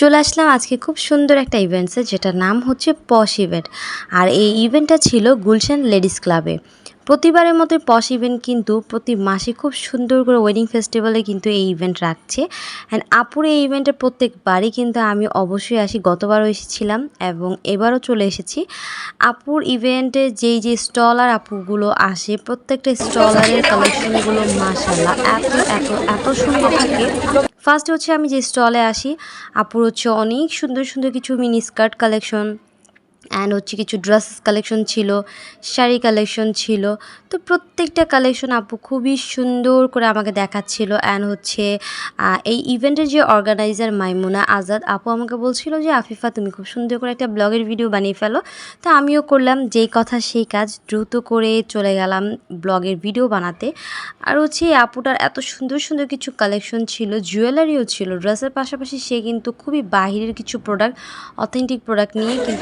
চলে আসলাম আজকে খুব সুন্দর একটা ইভেন্টসে, যেটার নাম হচ্ছে পশ ইভেন্ট। আর এই ইভেন্টটা ছিল গুলশান লেডিস ক্লাবে। প্রতিবারের মতো পশ ইভেন্ট কিন্তু প্রতি মাসে খুব সুন্দর করে ওয়েডিং ফেস্টিভ্যালে কিন্তু এই ইভেন্ট রাখছে। অ্যান্ড আপুর এই ইভেন্টে প্রত্যেকবারই কিন্তু আমি অবশ্যই আসি, গতবারও এসেছিলাম এবং এবারও চলে এসেছি। আপুর ইভেন্টে যেই স্টলার আপুগুলো আসে, প্রত্যেকটা স্টলারের কালেকশনগুলো মাশাআল্লাহ এত এত এত সুন্দর থাকে। ফার্স্টে হচ্ছে আমি যে স্টলে আসি, আপুর হচ্ছে অনেক সুন্দর সুন্দর কিছু মিনি স্কার্ট কালেকশন অ্যান্ড হচ্ছে কিছু ড্রেস কালেকশন ছিল, শাড়ি কালেকশন ছিল। তো প্রত্যেকটা কালেকশন আপু খুবই সুন্দর করে আমাকে দেখাচ্ছিল। অ্যান্ড হচ্ছে এই ইভেন্টের যে অর্গানাইজার মাইমুনা আজাদ আপু আমাকে বলছিল যে আফিফা, তুমি খুব সুন্দর করে একটা ব্লগের ভিডিও বানিয়ে ফেলো। তো আমিও করলাম, যেই কথা সেই কাজ, দ্রুত করে চলে গেলাম ব্লগের ভিডিও বানাতে। আর হচ্ছে এই আপুটার এত সুন্দর সুন্দর কিছু কালেকশন ছিল, জুয়েলারিও ছিল। ড্রেসের পাশাপাশি সে কিন্তু খুবই বাহিরের কিছু প্রোডাক্ট, অথেন্টিক প্রোডাক্ট নিয়ে কিন্তু